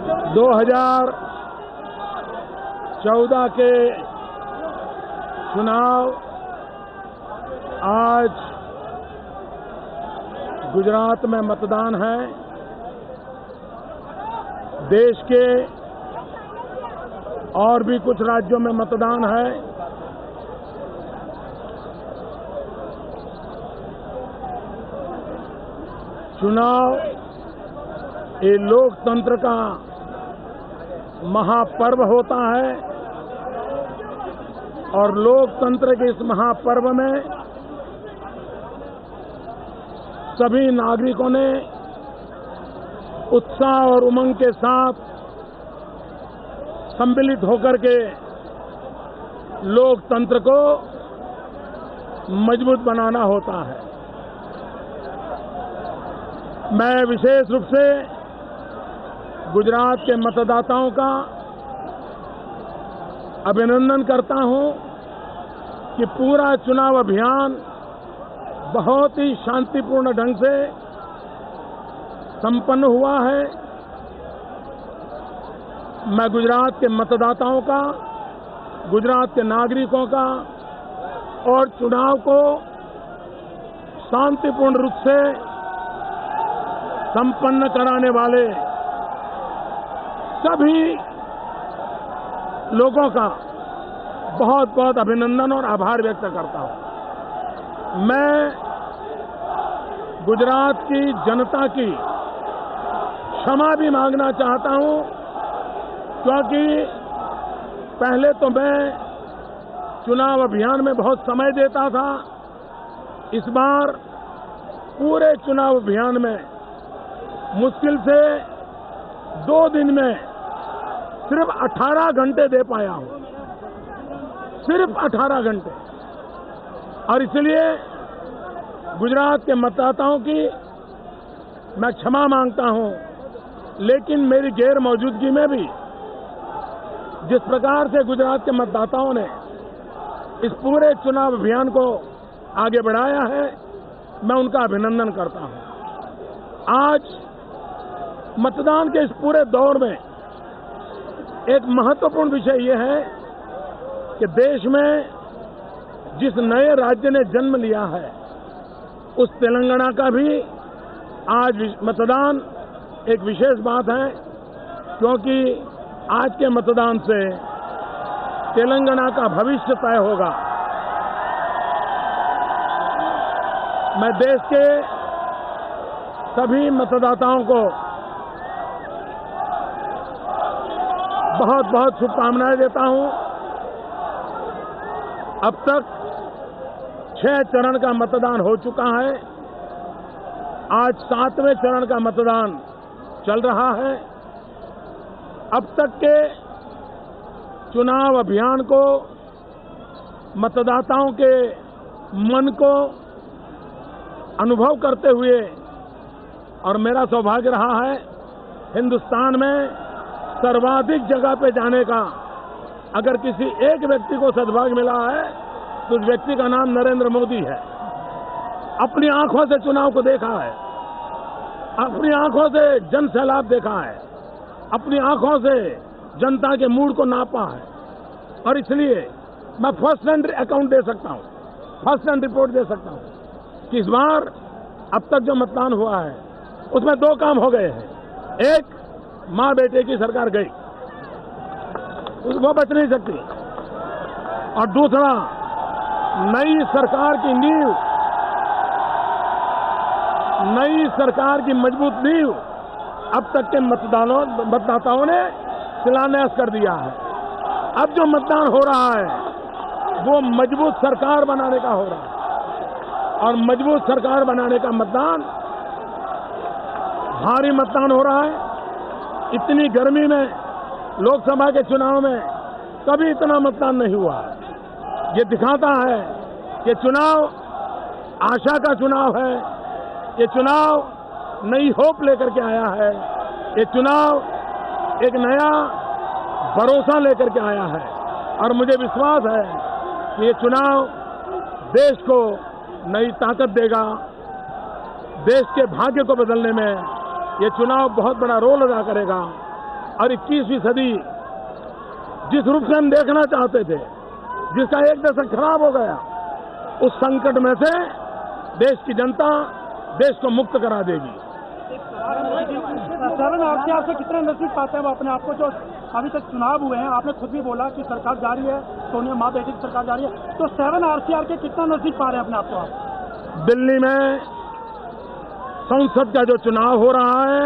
2014 के चुनाव आज गुजरात में मतदान है। देश के और भी कुछ राज्यों में मतदान है। चुनाव ये लोकतंत्र का महापर्व होता है और लोकतंत्र के इस महापर्व में सभी नागरिकों ने उत्साह और उमंग के साथ सम्मिलित होकर के लोकतंत्र को मजबूत बनाना होता है। मैं विशेष रूप से गुजरात के मतदाताओं का अभिनंदन करता हूं कि पूरा चुनाव अभियान बहुत ही शांतिपूर्ण ढंग से संपन्न हुआ है। मैं गुजरात के मतदाताओं का, गुजरात के नागरिकों का और चुनाव को शांतिपूर्ण रूप से संपन्न कराने वाले सभी लोगों का बहुत बहुत अभिनंदन और आभार व्यक्त करता हूं। मैं गुजरात की जनता की क्षमा भी मांगना चाहता हूं, क्योंकि पहले तो मैं चुनाव अभियान में बहुत समय देता था। इस बार पूरे चुनाव अभियान में मुश्किल से 2 दिन में सिर्फ 18 घंटे दे पाया हूं, सिर्फ 18 घंटे। और इसलिए गुजरात के मतदाताओं की मैं क्षमा मांगता हूं, लेकिन मेरी गैर मौजूदगी में भी जिस प्रकार से गुजरात के मतदाताओं ने इस पूरे चुनाव अभियान को आगे बढ़ाया है, मैं उनका अभिनंदन करता हूं। आज मतदान के इस पूरे दौर में एक महत्वपूर्ण विषय यह है कि देश में जिस नए राज्य ने जन्म लिया है, उस तेलंगाना का भी आज मतदान एक विशेष बात है, क्योंकि आज के मतदान से तेलंगाना का भविष्य तय होगा। मैं देश के सभी मतदाताओं को बहुत बहुत शुभकामनाएं देता हूं। अब तक 6 चरण का मतदान हो चुका है। आज 7वें चरण का मतदान चल रहा है। अब तक के चुनाव अभियान को, मतदाताओं के मन को अनुभव करते हुए, और मेरा सौभाग्य रहा है हिंदुस्तान में सर्वाधिक जगह पे जाने का। अगर किसी एक व्यक्ति को सद्भाग्य मिला है तो उस व्यक्ति का नाम नरेंद्र मोदी है। अपनी आंखों से चुनाव को देखा है, अपनी आंखों से जन सैलाब देखा है, अपनी आंखों से जनता के मूड को नापा है। और इसलिए मैं फर्स्ट हैंड अकाउंट दे सकता हूं, फर्स्ट हैंड रिपोर्ट दे सकता हूं कि इस बार अब तक जो मतदान हुआ है उसमें 2 काम हो गए हैं। एक, मां बेटे की सरकार गई, वो बच नहीं सकती। और दूसरा, नई सरकार की नींव, नई सरकार की मजबूत नींव अब तक के मतदाताओं ने शिलान्यास कर दिया है। अब जो मतदान हो रहा है वो मजबूत सरकार बनाने का हो रहा है, और मजबूत सरकार बनाने का मतदान, भारी मतदान हो रहा है। इतनी गर्मी में लोकसभा के चुनाव में कभी इतना मतदान नहीं हुआ। ये दिखाता है कि चुनाव आशा का चुनाव है, ये चुनाव नई होप लेकर के आया है, ये चुनाव एक नया भरोसा लेकर के आया है। और मुझे विश्वास है कि ये चुनाव देश को नई ताकत देगा, देश के भाग्य को बदलने में ये चुनाव बहुत बड़ा रोल अदा करेगा। और 21वीं सदी जिस रूप से हम देखना चाहते थे, जिसका एक दशक खराब हो गया, उस संकट में से देश की जनता देश को मुक्त करा देगी। 7 आरसीआर से कितना नजदीक पाते हैं वो अपने आप को? जो अभी तक चुनाव हुए हैं, आपने खुद भी बोला कि सरकार जारी है, सोनिया माँ बेटी की सरकार जारी है, तो 7 आरसीआर के कितना नजदीक पा रहे हैं अपने आप को आप? दिल्ली में संसद का जो चुनाव हो रहा है,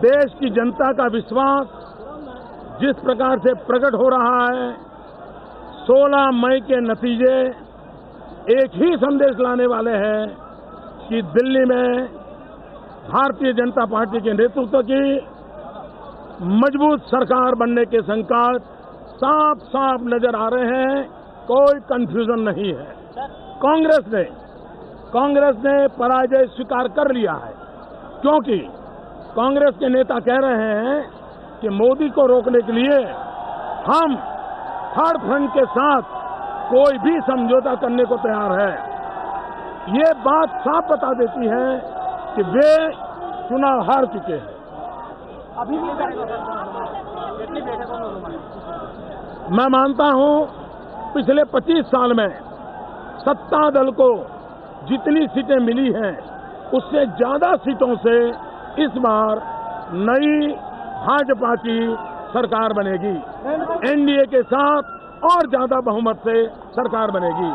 देश की जनता का विश्वास जिस प्रकार से प्रकट हो रहा है, 16 मई के नतीजे एक ही संदेश लाने वाले हैं कि दिल्ली में भारतीय जनता पार्टी के नेतृत्व की मजबूत सरकार बनने के संकेत साफ साफ नजर आ रहे हैं। कोई कंफ्यूजन नहीं है। कांग्रेस ने पराजय स्वीकार कर लिया है, क्योंकि कांग्रेस के नेता कह रहे हैं कि मोदी को रोकने के लिए हम थर्ड फ्रंट के साथ कोई भी समझौता करने को तैयार है। ये बात साफ बता देती है कि वे चुनाव हार चुके हैं। अभी भी मैं मानता हूं पिछले 25 साल में सत्ता दल को जितनी सीटें मिली हैं, उससे ज्यादा सीटों से इस बार नई भाजपा की सरकार बनेगी। एनडीए के साथ और ज्यादा बहुमत से सरकार बनेगी।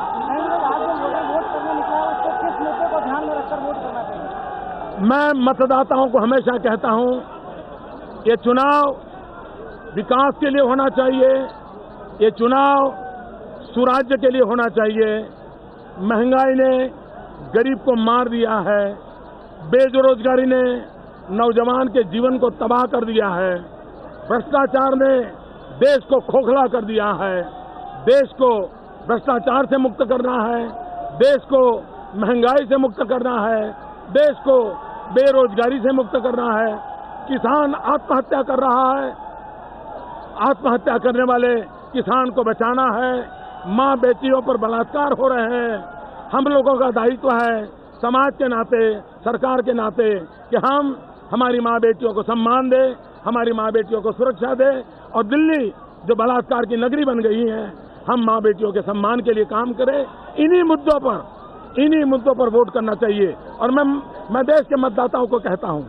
मैं मतदाताओं को हमेशा कहता हूं, ये चुनाव विकास के लिए होना चाहिए, ये चुनाव सुराज्य के लिए होना चाहिए। महंगाई ने गरीब को मार दिया है, बेरोजगारी ने नौजवान के जीवन को तबाह कर दिया है, भ्रष्टाचार ने देश को खोखला कर दिया है। देश को भ्रष्टाचार से मुक्त करना है, देश को महंगाई से मुक्त करना है, देश को बेरोजगारी से मुक्त करना है। किसान आत्महत्या कर रहा है, आत्महत्या करने वाले किसान को बचाना है। माँ बेटियों पर बलात्कार हो रहे हैं। हम लोगों का दायित्व है समाज के नाते, सरकार के नाते, कि हम हमारी माँ बेटियों को सम्मान दें, हमारी माँ बेटियों को सुरक्षा दें। और दिल्ली जो बलात्कार की नगरी बन गई है, हम माँ बेटियों के सम्मान के लिए काम करें। इन्हीं मुद्दों पर वोट करना चाहिए। और मैं देश के मतदाताओं को कहता हूं,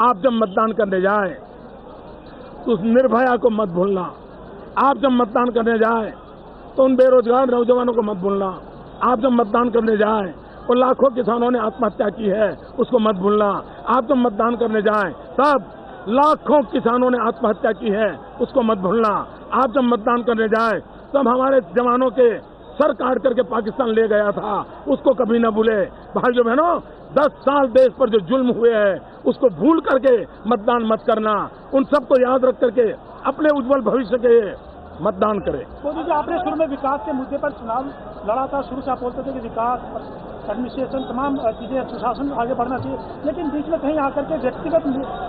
आप जब मतदान करने जाए तो उस निर्भया को मत भूलना। आप जब मतदान करने जाए तो उन बेरोजगार नौजवानों को मत भूलना। आप जब मतदान करने जाए तो लाखों किसानों ने आत्महत्या की है, उसको मत भूलना। आप जब मतदान करने जाए तब लाखों किसानों ने आत्महत्या की है, उसको मत भूलना। आप जब मतदान करने जाए तब हमारे जवानों के सर काट करके पाकिस्तान ले गया था, उसको कभी न भूले। भाइयों बहनों, 10 साल देश पर जो जुल्म हुए हैं, उसको भूल करके मतदान मत करना। उन सबको याद रख करके अपने उज्जवल भविष्य के मतदान करें। मोदी जी, आपने शुरू में विकास के मुद्दे पर चुनाव लड़ा था। शुरू से आप बोलते थे कि विकास, एडमिनिस्ट्रेशन, तमाम चीजें, सुशासन आगे बढ़ना चाहिए, लेकिन बीच में कहीं आकर के व्यक्तिगत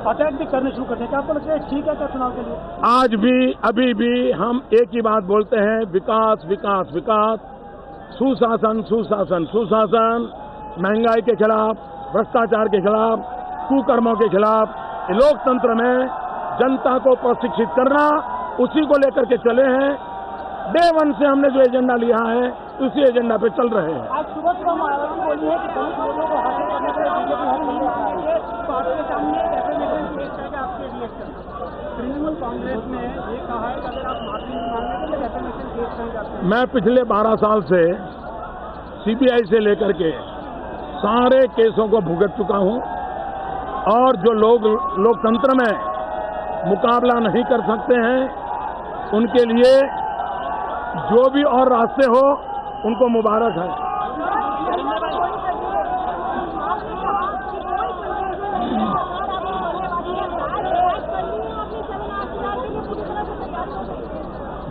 अटैक भी करने शुरू कर दिए। क्या आपको लगता है ठीक है क्या चुनाव के लिए? आज भी, अभी भी हम एक ही बात बोलते हैं, विकास विकास विकास, सुशासन सुशासन सुशासन, महंगाई के खिलाफ, भ्रष्टाचार के खिलाफ, कुकर्मों के खिलाफ। लोकतंत्र में जनता को प्रशिक्षित करना, उसी को लेकर के चले हैं। डे 1 से हमने जो एजेंडा लिया है, उसी एजेंडा पे चल रहे हैं। आज सुबह सुबह मायावती बोली है कि दलित लोगों को हासिल करने के लिए बीजेपी हर नहीं है, तो आपके सामने डेफिनेशन पेश करके आपके रिएक्शन। तृणमूल कांग्रेस ने ये कहा है कि अगर आप माफी नहीं मांगेंगे तो डेफिनेशन पेश कर जाते हैं। मैं पिछले 12 साल से सीबीआई से लेकर के सारे केसों को भुगत चुका हूं, और जो लोग लोकतंत्र में मुकाबला नहीं कर सकते हैं, उनके लिए जो भी और रास्ते हो, उनको मुबारक है।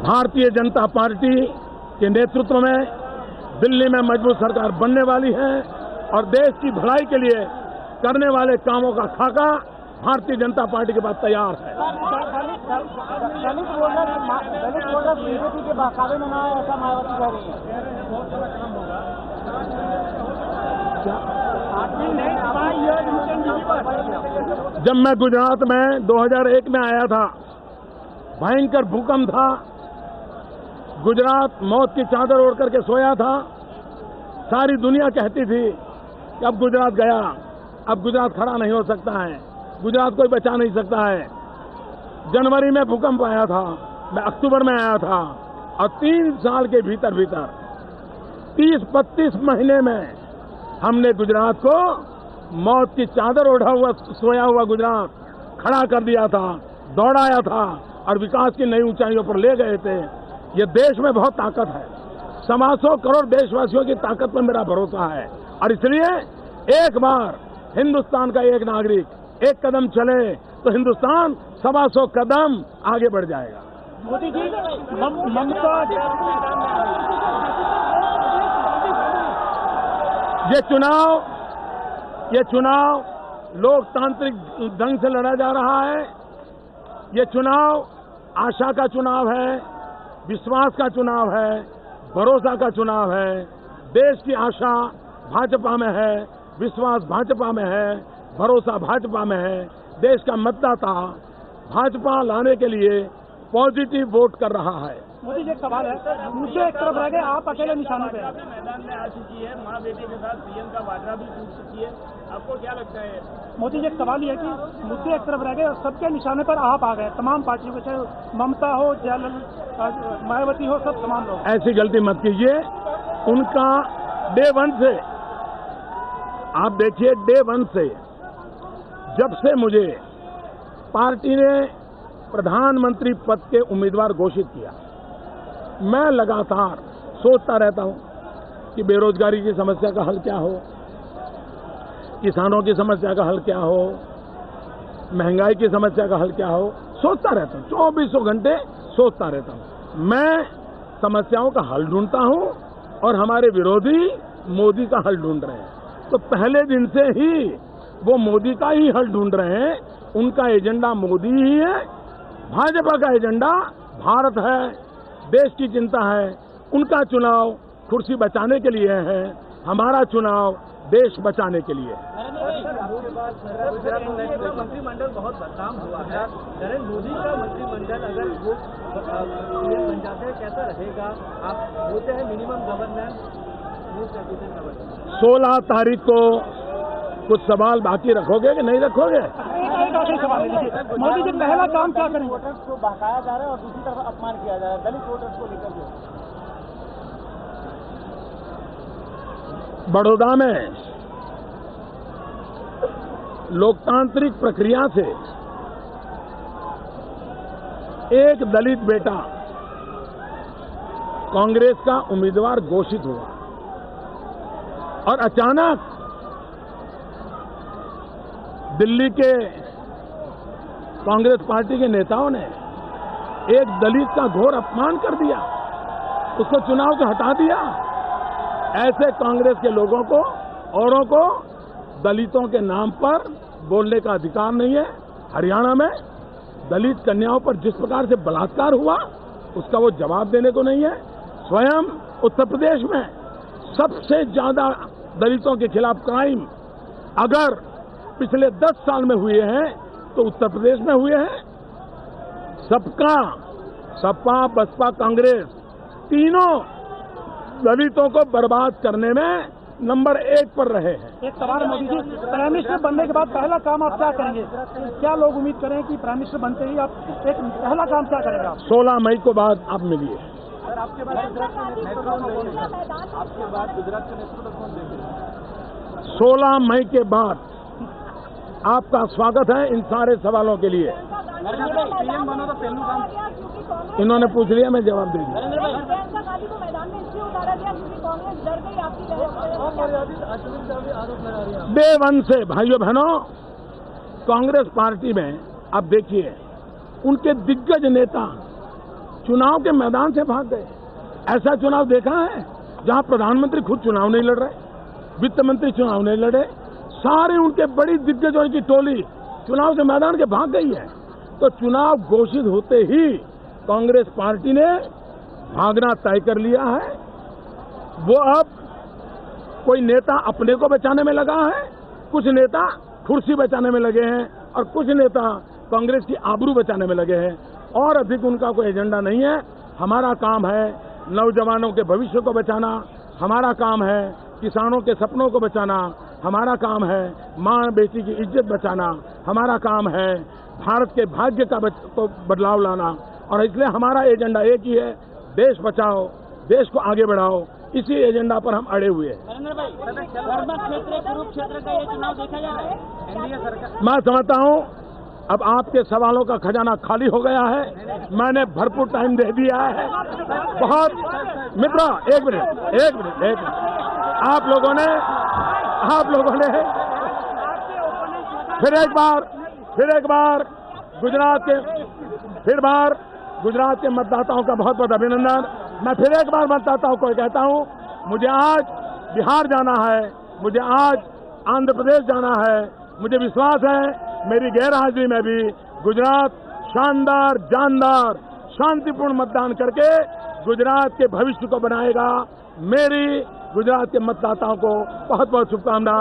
भारतीय जनता पार्टी के नेतृत्व में दिल्ली में मजबूत सरकार बनने वाली है, और देश की भलाई के लिए करने वाले कामों का खाका भारतीय जनता पार्टी के पास तैयार है। दलित वोटर बीजेपी के बहकावे में ना आए, ऐसा मायावती कह रही है। जब मैं गुजरात में 2001 में आया था, भयंकर भूकंप था, गुजरात मौत की चादर ओढ़ करके सोया था। सारी दुनिया कहती थी कि अब गुजरात गया, अब गुजरात खड़ा नहीं हो सकता है, गुजरात कोई बचा नहीं सकता है। जनवरी में भूकंप आया था, मैं अक्टूबर में आया था, और 3 साल के भीतर भीतर 30-32 महीने में हमने गुजरात को मौत की चादर ओढ़ा हुआ सोया हुआ गुजरात खड़ा कर दिया था, दौड़ाया था और विकास की नई ऊंचाइयों पर ले गए थे। ये देश में बहुत ताकत है, 125 करोड़ देशवासियों की ताकत पर मेरा भरोसा है, और इसलिए एक बार हिंदुस्तान का एक नागरिक एक कदम चले तो हिंदुस्तान 125 कदम आगे बढ़ जाएगा। मोदी जी, ममता ये चुनाव लोकतांत्रिक ढंग से लड़ा जा रहा है। ये चुनाव आशा का चुनाव है, विश्वास का चुनाव है, भरोसा का चुनाव है। देश की आशा भाजपा में है, विश्वास भाजपा में है, भरोसा भाजपा में है। देश का मतदाता भाजपा लाने के लिए पॉजिटिव वोट कर रहा है। मोदी जी, एक सवाल है, मुझे एक तरफ रह गए, आप अकेले निशाने पे मैदान में आ चुकी है, मां बेटी के साथ सीएम का वादा भी टूट चुकी है, आपको क्या लगता है? मोदी जी, एक सवाल ये है कि मुद्दे एक तरफ रह गए और सबके निशाने पर आप आ गए, तमाम पार्टियों के, चाहे ममता हो, जयललिता, मायावती हो, सब तमाम लोग। ऐसी गलती मत कीजिए। उनका डे 1 से, आप देखिए, डे 1 से जब से मुझे पार्टी ने प्रधानमंत्री पद के उम्मीदवार घोषित किया, मैं लगातार सोचता रहता हूं कि बेरोजगारी की समस्या का हल क्या हो, किसानों की समस्या का हल क्या हो, महंगाई की समस्या का हल क्या हो। सोचता रहता हूं, 24 घंटे सोचता रहता हूं। मैं समस्याओं का हल ढूंढता हूं और हमारे विरोधी मोदी का हल ढूंढ रहे हैं। तो पहले दिन से ही वो मोदी का ही हल ढूंढ रहे हैं। उनका एजेंडा मोदी ही है, भाजपा का एजेंडा भारत है, देश की चिंता है। उनका चुनाव कुर्सी बचाने के लिए है, हमारा चुनाव देश बचाने के लिए है। मंत्रिमंडल बहुत बदनाम हुआ है, नरेंद्र मोदी का मंत्रिमंडल अगर वो सीएम बन जाते हैं कैसा रहेगा? आप बोलते हैं मिनिमम गवर्नेंस 16 तारीख को कुछ सवाल बाकी रखोगे कि नहीं रखोगे? एक आखिरी सवाल है, मोदी जी, पहला काम क्या करेंगे? वोटर्स को बहकाया जा रहा है और दूसरी तरफ अपमान किया जा रहा है दलित वोटर्स को लेकर के। बड़ौदा में लोकतांत्रिक प्रक्रिया से एक दलित बेटा कांग्रेस का उम्मीदवार घोषित हुआ और अचानक दिल्ली के कांग्रेस पार्टी के नेताओं ने एक दलित का घोर अपमान कर दिया, उसको चुनाव से हटा दिया। ऐसे कांग्रेस के लोगों को, औरों को दलितों के नाम पर बोलने का अधिकार नहीं है। हरियाणा में दलित कन्याओं पर जिस प्रकार से बलात्कार हुआ, उसका वो जवाब देने को नहीं है। स्वयं उत्तर प्रदेश में सबसे ज्यादा दलितों के खिलाफ क्राइम अगर पिछले 10 साल में हुए हैं तो उत्तर प्रदेश में हुए हैं। सबका, सपा, बसपा, कांग्रेस तीनों दलितों को बर्बाद करने में नंबर 1 पर रहे हैं। एक सवाल मोदी जी, प्राइम मिनिस्टर बनने के बाद पहला काम आप क्या करेंगे? क्या लोग उम्मीद करें कि प्राइम मिनिस्टर बनते ही आप एक पहला काम क्या करेंगे आप? 16 मई को बाद आप मिलिए। सर, आपके बाद गुजरात का नेतृत्व कौन देंगे? 16 मई के बाद आपका स्वागत है इन सारे सवालों के लिए। सीएम बनो तो पहलू काम इन्होंने पूछ लिया, मैं जवाब दे दूंगा। डे 1 से भाइयों बहनों, कांग्रेस पार्टी में अब देखिए उनके दिग्गज नेता चुनाव के मैदान से भाग गए। ऐसा चुनाव देखा है जहां प्रधानमंत्री खुद चुनाव नहीं लड़ रहे, वित्त मंत्री चुनाव नहीं लड़े, सारे उनके बड़ी दिग्गजों की टोली चुनाव से मैदान के भाग गई है। तो चुनाव घोषित होते ही कांग्रेस पार्टी ने भागना तय कर लिया है। वो अब कोई नेता अपने को बचाने में लगा है, कुछ नेता कुर्सी बचाने में लगे हैं। और कुछ नेता कांग्रेस की आबरू बचाने में लगे हैं। और अधिक उनका कोई एजेंडा नहीं है। हमारा काम है नौजवानों के भविष्य को बचाना, हमारा काम है किसानों के सपनों को बचाना, हमारा काम है माँ बेटी की इज्जत बचाना, हमारा काम है भारत के भाग्य का को बदलाव लाना। और इसलिए हमारा एजेंडा एक ही है, देश बचाओ, देश को आगे बढ़ाओ। इसी एजेंडा पर हम अड़े हुए हैं। नरेंद्र भाई, वर्मा क्षेत्र, कुरुक्षेत्र का ये चुनाव देखा जा रहा है, एनडीए सरकार। मैं समझता हूं अब आपके सवालों का खजाना खाली हो गया है। मैंने भरपूर टाइम दे दिया है। बहुत मित्रों, एक मिनट, आप लोगों ने फिर एक बार गुजरात के मतदाताओं का बहुत बहुत अभिनंदन। मैं फिर एक बार मतदाताओं को कहता हूं, मुझे आज बिहार जाना है, मुझे आज आंध्र प्रदेश जाना है। मुझे विश्वास है मेरी गैर हाजिरी में भी गुजरात शानदार, जानदार, शांतिपूर्ण मतदान करके गुजरात के भविष्य को बनाएगा। मेरी गुजरात के मतदाताओं को बहुत बहुत शुभकामना।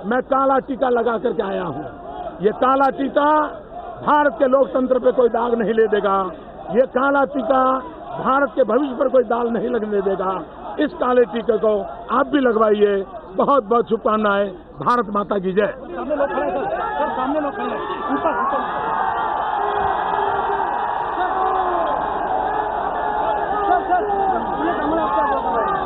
मैं काला टीका लगा करके आया हूं। ये काला टीका भारत के लोकतंत्र पे कोई दाग नहीं ले देगा। ये काला टीका भारत के भविष्य पर कोई दाग नहीं लगने देगा। इस काले टीके को आप भी लगवाइए। बहुत बहुत शुभकामनाएं। भारत माता की जय। सामने लोग खड़े हैं सर, सामने लोग खड़े हैं, ऊपर सर, ये कमल आपका